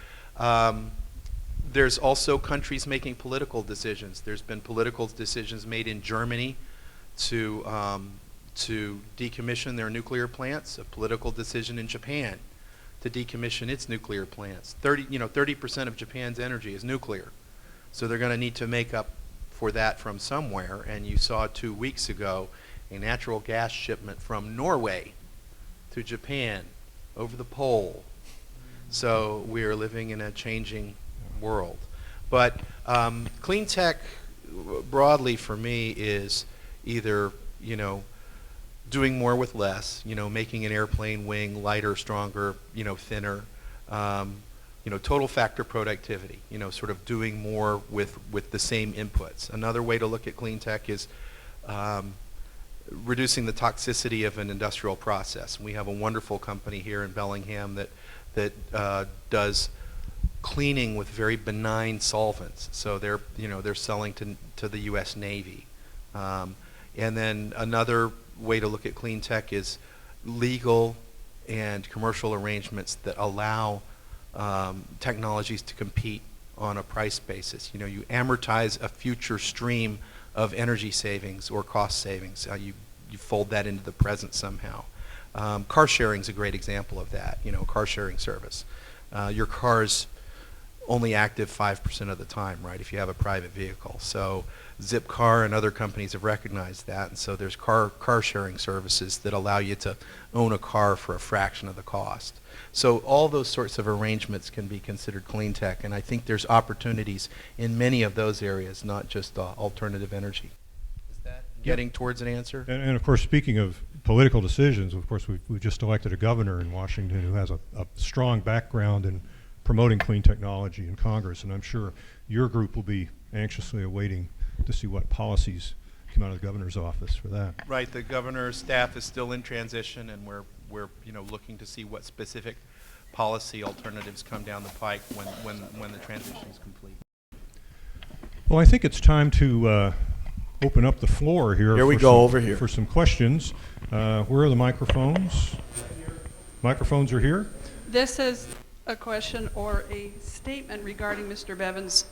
there's also countries making political decisions. There's been political decisions made in Germany to decommission their nuclear plants, a political decision in Japan to decommission its nuclear plants. 30% of Japan's energy is nuclear. So they're going to need to make up for that from somewhere, and you saw 2 weeks ago a natural gas shipment from Norway to Japan over the pole. So we are living in a changing world. But clean tech broadly for me is either doing more with less, making an airplane wing lighter, stronger, thinner, total factor productivity, sort of doing more with the same inputs. Another way to look at clean tech is reducing the toxicity of an industrial process. We have a wonderful company here in Bellingham that does cleaning with very benign solvents. So they're selling to the U.S. Navy. And then another way to look at clean tech is legal and commercial arrangements that allow technologies to compete on a price basis. You amortize a future stream of energy savings or cost savings. You fold that into the present somehow. Car sharing is a great example of that. Car sharing service. your car's only active 5% of the time, right, if you have a private vehicle. So Zipcar and other companies have recognized that, and so there's car sharing services that allow you to own a car for a fraction of the cost. So all those sorts of arrangements can be considered clean tech, and I think there's opportunities in many of those areas, not just alternative energy. Is that getting towards an answer?
And of course, speaking of political decisions, of course, we've just elected a governor in Washington who has a strong background in promoting clean technology in Congress, and I'm sure your group will be anxiously awaiting to see what policies come out of the governor's office for that.
Right, the governor's staff is still in transition, and we're looking to see what specific policy alternatives come down the pike when the transition is complete.
Well, I think it's time to open up the floor here.
Here we go, over here.
For some questions. Where are the microphones? Microphones are here.
This is a question or a statement regarding Mr. Bevan's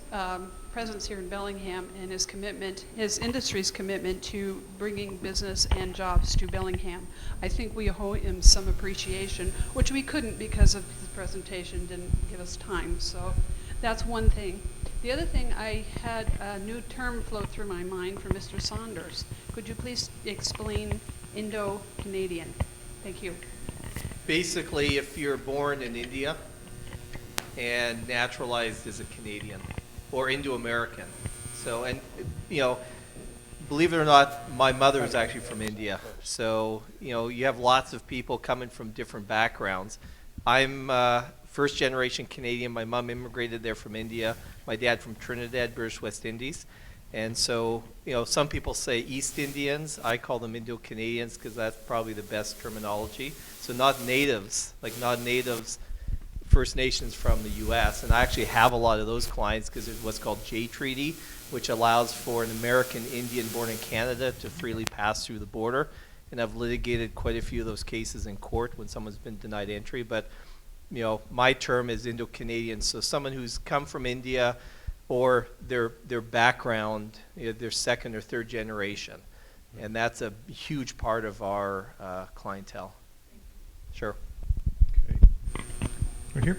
presence here in Bellingham and his commitment, his industry's commitment to bringing business and jobs to Bellingham. I think we owe him some appreciation, which we couldn't because of his presentation didn't give us time. So that's one thing. The other thing, I had a new term float through my mind for Mr. Saunders. Could you please explain Indo-Canadian? Thank you.
Basically, if you're born in India and naturalized as a Canadian or Indo-American. So, and believe it or not, my mother is actually from India. So, you have lots of people coming from different backgrounds. I'm first generation Canadian. My mom immigrated there from India. My dad from Trinidad, British West Indies. And so, some people say East Indians. I call them Indo-Canadians because that's probably the best terminology. So not natives, First Nations from the U.S. And I actually have a lot of those clients because there's what's called J Treaty, which allows for an American Indian born in Canada to freely pass through the border. And I've litigated quite a few of those cases in court when someone's been denied entry. But, my term is Indo-Canadian. So someone who's come from India or their background, their second or third generation. And that's a huge part of our clientele. Sure.
Okay. Right here.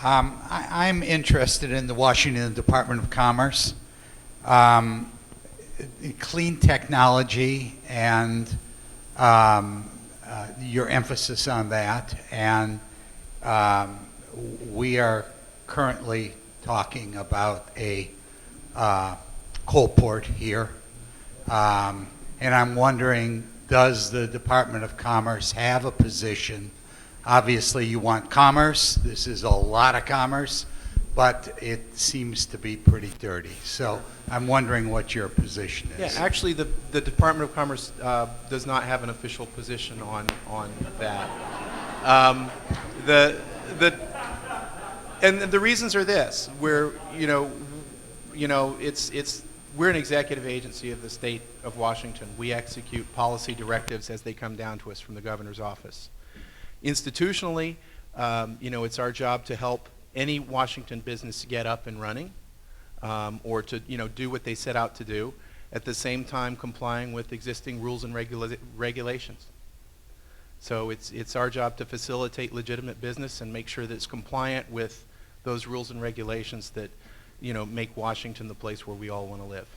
I'm interested in the Washington Department of Commerce, clean technology, and your emphasis on that. And we are currently talking about a coal port here. And I'm wondering, does the Department of Commerce have a position? Obviously, you want commerce. This is a lot of commerce, but it seems to be pretty dirty. So I'm wondering what your position is.
Yeah, actually, the Department of Commerce does not have an official position on that. And the reasons are this: we're we're an executive agency of the state of Washington. We execute policy directives as they come down to us from the governor's office. Institutionally, it's our job to help any Washington business get up and running, or to do what they set out to do, at the same time complying with existing rules and regulations. So it's our job to facilitate legitimate business and make sure that it's compliant with those rules and regulations that make Washington the place where we all want to live.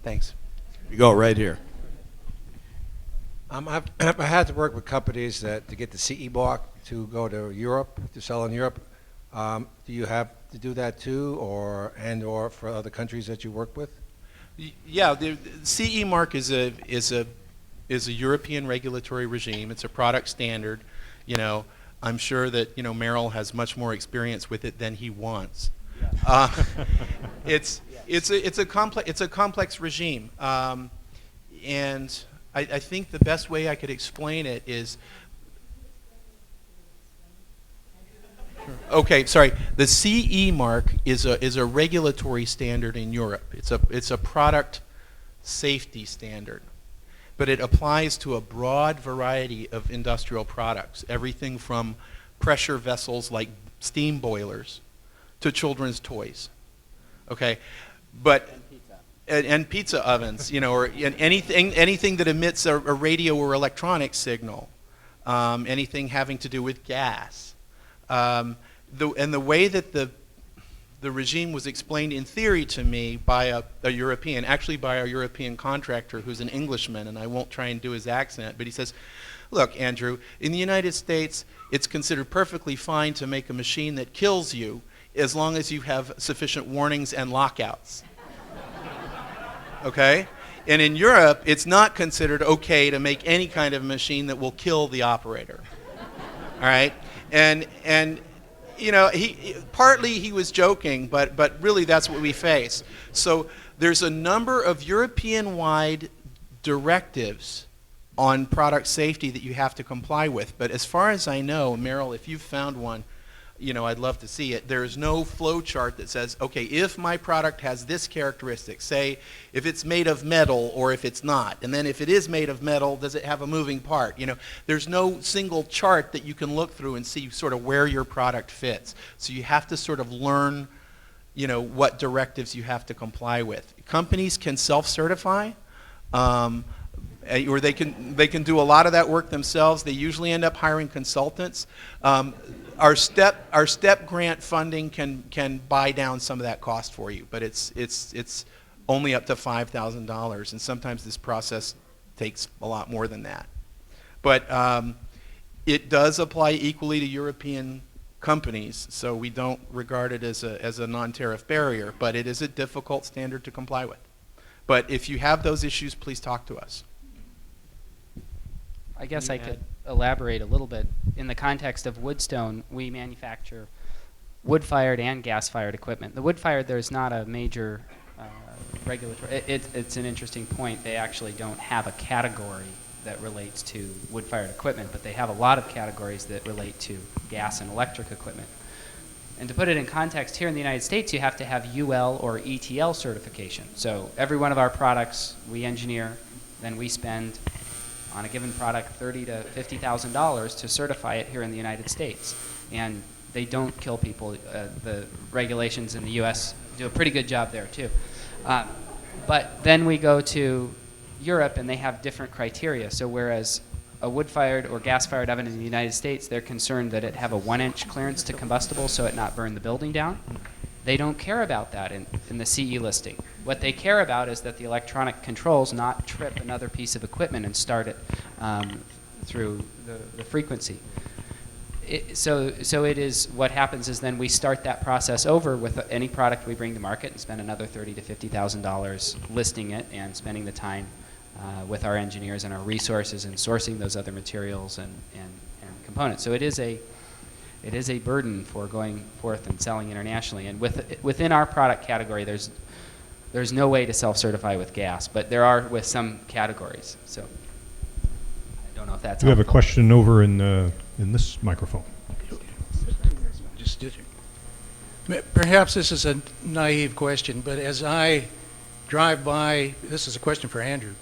Thanks.
You go right here.
I've had to work with companies to get the CE mark to go to Europe, to sell in Europe. Do you have to do that too, or for other countries that you work with?
Yeah, the CE mark is a European regulatory regime. It's a product standard. I'm sure that Merrill has much more experience with it than he wants. It's a complex regime, and I think the best way I could explain it is, okay, sorry. The CE mark is a regulatory standard in Europe. It's a product safety standard, but it applies to a broad variety of industrial products, everything from pressure vessels like steam boilers to children's toys. Okay, but and pizza ovens, or anything that emits a radio or electronic signal, anything having to do with gas. And the way that the regime was explained in theory to me by a European, actually by a European contractor who's an Englishman, and I won't try and do his accent, but he says, look, Andrew, in the United States, it's considered perfectly fine to make a machine that kills you as long as you have sufficient warnings and lockouts. Okay? And in Europe, it's not considered okay to make any kind of machine that will kill the operator. All right? And partly he was joking, but really that's what we face. So there's a number of European-wide directives on product safety that you have to comply with. But as far as I know, Meryl, if you've found one, I'd love to see it. There is no flow chart that says, okay, if my product has this characteristic, say if it's made of metal or if it's not, and then if it is made of metal, does it have a moving part? There's no single chart that you can look through and see sort of where your product fits. So you have to sort of learn, what directives you have to comply with. Companies can self-certify. Or they can do a lot of that work themselves. They usually end up hiring consultants. Our STEP grant funding can buy down some of that cost for you, but it's only up to $5,000, and sometimes this process takes a lot more than that. But it does apply equally to European companies, so we don't regard it as a non-tariff barrier, but it is a difficult standard to comply with. But if you have those issues, please talk to us.
I guess I could elaborate a little bit. In the context of Woodstone, we manufacture wood-fired and gas-fired equipment. The wood-fired, there's not a major regulatory. It's an interesting point. They actually don't have a category that relates to wood-fired equipment, but they have a lot of categories that relate to gas and electric equipment. And to put it in context, here in the United States, you have to have UL or ETL certification. So every one of our products we engineer, then we spend on a given product $30,000 to $50,000 to certify it here in the United States. And they don't kill people. The regulations in the U.S. do a pretty good job there too. But then we go to Europe and they have different criteria. So whereas a wood-fired or gas-fired oven in the United States, they're concerned that it have a 1-inch clearance to combustible so it not burn the building down. They don't care about that in the CE listing. What they care about is that the electronic controls not trip another piece of equipment and start it through the frequency. So it is, what happens is then we start that process over with any product we bring to market and spend another $30,000 to $50,000 listing it and spending the time with our engineers and our resources and sourcing those other materials and components. So it is a burden for going forth and selling internationally. And within our product category, there's no way to self-certify with gas, but there are with some categories. So I don't know if that's
We have a
helpful.
question over in this microphone.
Perhaps this is a naive question, but as I drive by, this is a question for Andrew,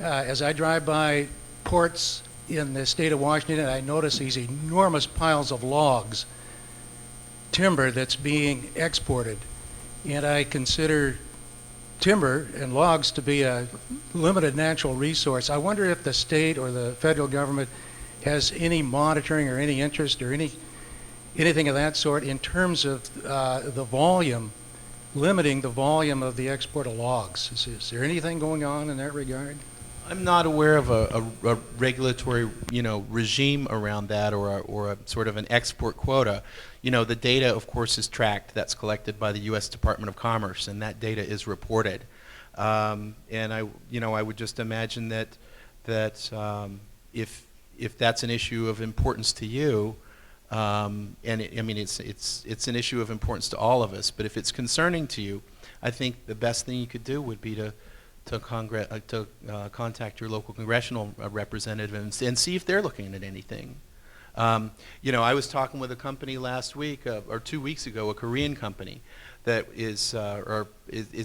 as I drive by ports in the state of Washington, I notice these enormous piles of logs, timber that's being exported, and I consider timber and logs to be a limited natural resource. I wonder if the state or the federal government has any monitoring or any interest or anything of that sort in terms of the volume, limiting the volume of the export of logs. Is there anything going on in that regard?
I'm not aware of a regulatory, regime around that or a sort of an export quota. The data, of course, is tracked. That's collected by the U.S. Department of Commerce, and that data is reported. And I would just imagine that if that's an issue of importance to you, it's an issue of importance to all of us. But if it's concerning to you, I think the best thing you could do would be to contact your local congressional representative and see if they're looking at anything. I was talking with a company last week or 2 weeks ago, a Korean company that is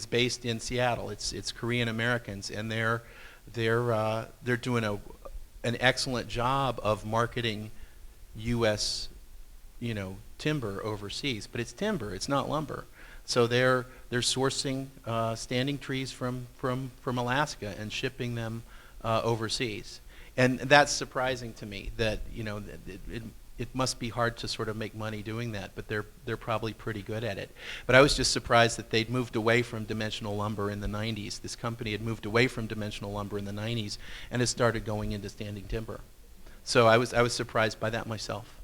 based in Seattle. It's Korean Americans, and they're doing an excellent job of marketing U.S. Timber overseas, but it's timber, it's not lumber. So they're sourcing standing trees from Alaska and shipping them overseas. And that's surprising to me that, you know, it must be hard to sort of make money doing that, but they're probably pretty good at it. But I was just surprised that they'd moved away from dimensional lumber in the 90s. This company had moved away from dimensional lumber in the 90s and has started going into standing timber. So I was surprised by that myself.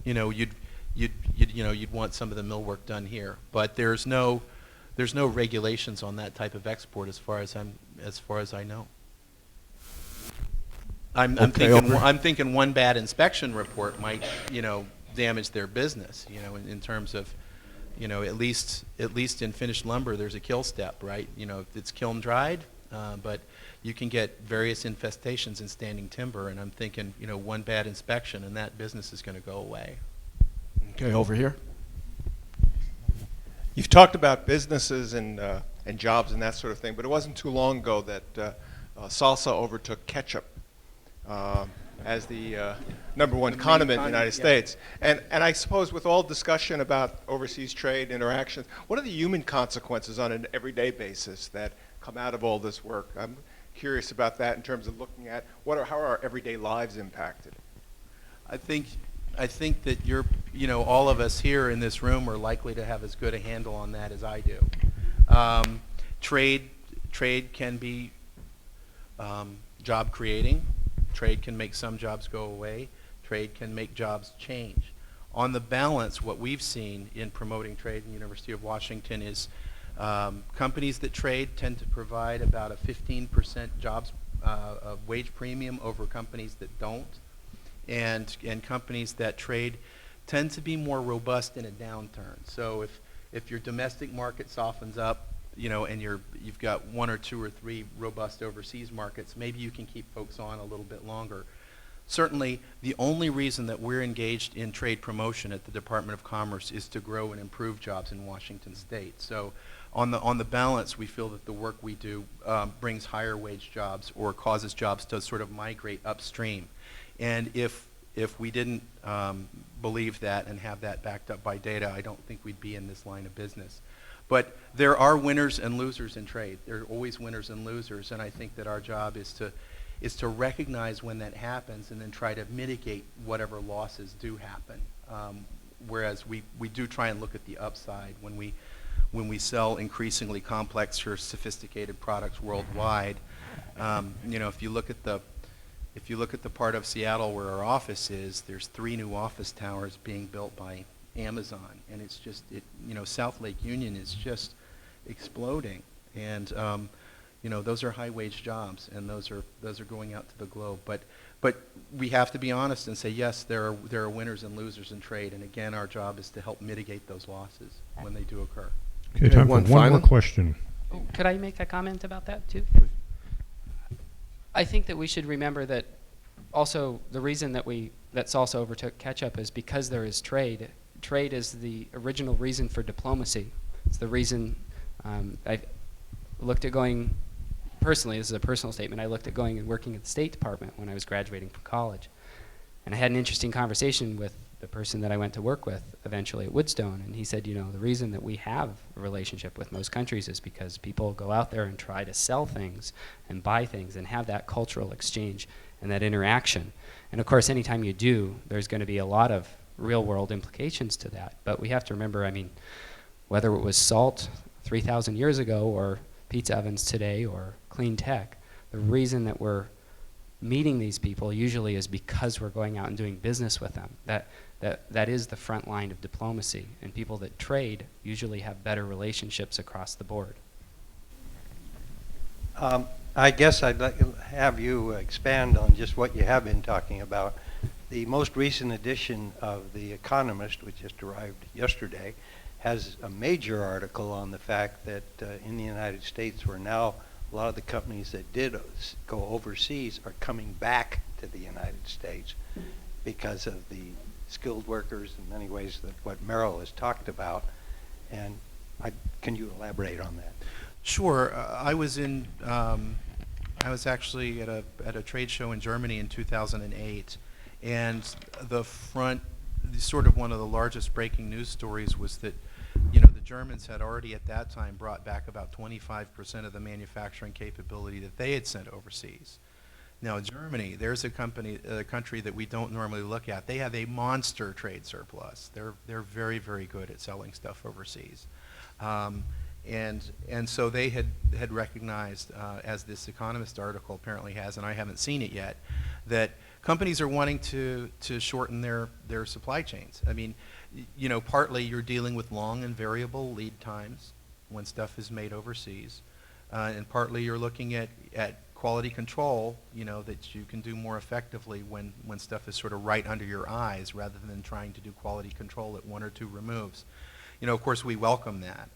You know, you'd want some of the millwork done here, but there's no regulations on that type of export as far as I know. I'm thinking one bad inspection report might, you know, damage their business, you know, in terms of, you know, at least in finished lumber there's a kill step, right? You know, it's kiln dried, but you can get various infestations in standing timber, and I'm thinking, you know, one bad inspection and that business is going to go away.
Okay, over here.
You've talked about businesses and jobs and that sort of thing, but it wasn't too long ago that salsa overtook ketchup as the #1 condiment in the United States. And I suppose with all discussion about overseas trade interactions, what are the human consequences on an everyday basis that come out of all this work? I'm curious about that in terms of looking at how are our everyday lives impacted?
I think that you know, all of us here in this room are likely to have as good a handle on that as I do. Trade can be job creating. Trade can make some jobs go away. Trade can make jobs change. On the balance, what we've seen in promoting trade in the University of Washington is companies that trade tend to provide about a 15% jobs wage premium over companies that don't. And companies that trade tend to be more robust in a downturn. So if your domestic market softens up, you know, and you've got 1 or 2 or 3 robust overseas markets, maybe you can keep folks on a little bit longer. Certainly, the only reason that we're engaged in trade promotion at the Department of Commerce is to grow and improve jobs in Washington State. So on the balance, we feel that the work we do brings higher wage jobs or causes jobs to sort of migrate upstream. And if we didn't believe that and have that backed up by data, I don't think we'd be in this line of business. But there are winners and losers in trade. There are always winners and losers, and I think that our job is to recognize when that happens and then try to mitigate whatever losses do happen. Whereas we do try and look at the upside when we sell increasingly complex or sophisticated products worldwide. You know, if you look at the part of Seattle where our office is, there's 3 new office towers being built by Amazon, and it's just, you know, South Lake Union is just exploding, and you know, those are high wage jobs, and those are going out to the globe. But we have to be honest and say, yes, there are winners and losers in trade, and again, our job is to help mitigate those losses when they do occur.
Okay, time for one more question.
Oh, could I make a comment about that too? I think that we should remember that also the reason that salsa overtook ketchup is because there is trade. Trade is the original reason for diplomacy. It's the reason I looked at going, personally, this is a personal statement, I looked at going and working at the State Department when I was graduating from college. And I had an interesting conversation with the person that I went to work with eventually at Woodstone, and he said, you know, the reason that we have a relationship with most countries is because people go out there and try to sell things and buy things and have that cultural exchange and that interaction. And of course, anytime you do, there's going to be a lot of real-world implications to that. But we have to remember, I mean, whether it was salt 3,000 years ago or pizza ovens today or clean tech, the reason that we're meeting these people usually is because we're going out and doing business with them. That is the front line of diplomacy, and people that trade usually have better relationships across the board.
I guess I'd like to have you expand on just what you have been talking about. The most recent edition of The Economist, which just arrived yesterday, has a major article on the fact that in the United States, where now a lot of the companies that did go overseas are coming back to the United States because of the skilled workers in many ways that what Merrill has talked about. And can you elaborate on that?
Sure. I was actually at a trade show in Germany in 2008, and sort of one of the largest breaking news stories was that, you know, the Germans had already at that time brought back about 25% of the manufacturing capability that they had sent overseas. Now Germany, there's a country that we don't normally look at. They have a monster trade surplus. They're very, very good at selling stuff overseas. And so they had recognized, as this Economist article apparently has, and I haven't seen it yet, that companies are wanting to shorten their supply chains. I mean, you know, partly you're dealing with long and variable lead times when stuff is made overseas, and partly you're looking at quality control, you know, that you can do more effectively when stuff is sort of right under your eyes rather than trying to do quality control at one or two removes. You know, of course, we welcome that.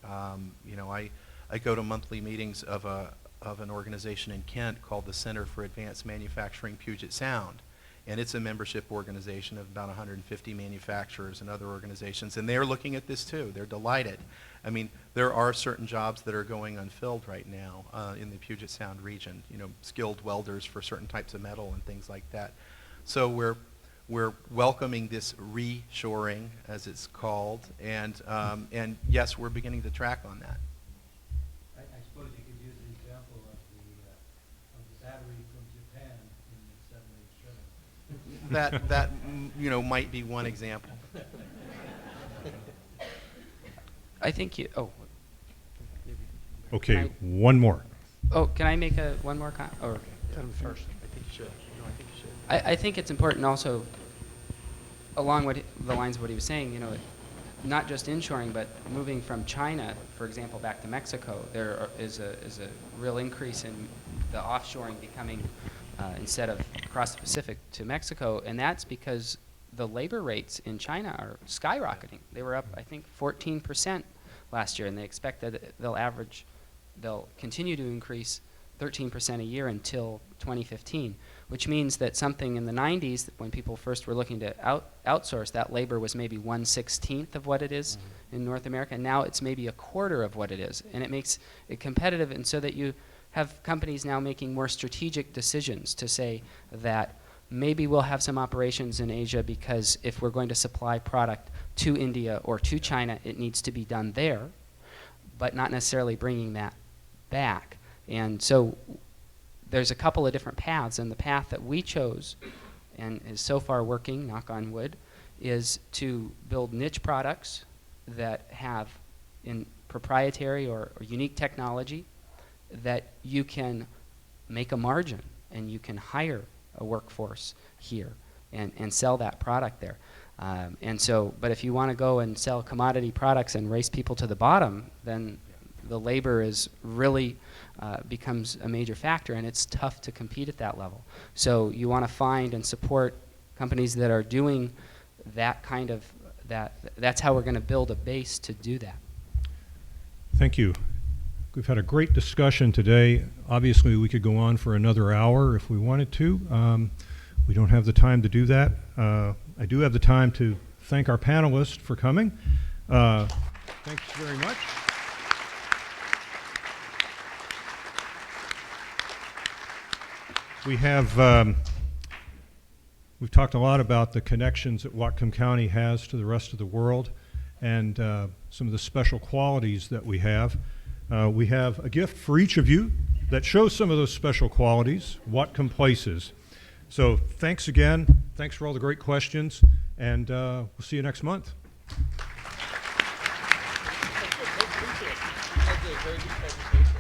You know, I go to monthly meetings of an organization in Kent called the Center for Advanced Manufacturing Puget Sound, and it's a membership organization of about 150 manufacturers and other organizations, and they're looking at this too. They're delighted. I mean, there are certain jobs that are going unfilled right now in the Puget Sound region, you know, skilled welders for certain types of metal and things like that. So we're welcoming this reshoring, as it's called, and yes, we're beginning to track on that.
I suppose you could use the example of the battery from Japan in the 787.
That you know, might be one example.
I think you. Oh.
Okay,
Can
one more.
Oh, can I make one more comment? Or
First, I think you should. No, I think you should.
I think it's important also, along the lines of what he was saying, you know, not just inshoring, but moving from China, for example, back to Mexico. There is a real increase in the offshoring becoming, instead of across the Pacific to Mexico, and that's because the labor rates in China are skyrocketing. They were up, I think, 14% last year, and they expect that they'll continue to increase 13% a year until 2015, which means that something in the 90s, when people first were looking to outsource, that labor was maybe 1/16 of what it is in North America, and now it's maybe a quarter of what it is, and it makes it competitive, and so that you have companies now making more strategic decisions to say that maybe we'll have some operations in Asia because if we're going to supply product to India or to China, it needs to be done there, but not necessarily bringing that back. And so there's a couple of different paths, and the path that we chose, and is so far working, knock on wood, is to build niche products that have in proprietary or unique technology that you can make a margin and you can hire a workforce here and sell that product there. And so, but if you want to go and sell commodity products and race people to the bottom, then the labor is really becomes a major factor, and it's tough to compete at that level. So you want to find and support companies that are doing that kind of, that's how we're going to build a base to do that.
Thank you. We've had a great discussion today. Obviously, we could go on for another hour if we wanted to. We don't have the time to do that. I do have the time to thank our panelists for coming. Thanks very much. We have, we've talked a lot about the connections that Whatcom County has to the rest of the world and some of the special qualities that we have. We have a gift for each of you that shows some of those special qualities, Whatcom Places. So thanks again. Thanks for all the great questions, and we'll see you next month.
That's a very good presentation.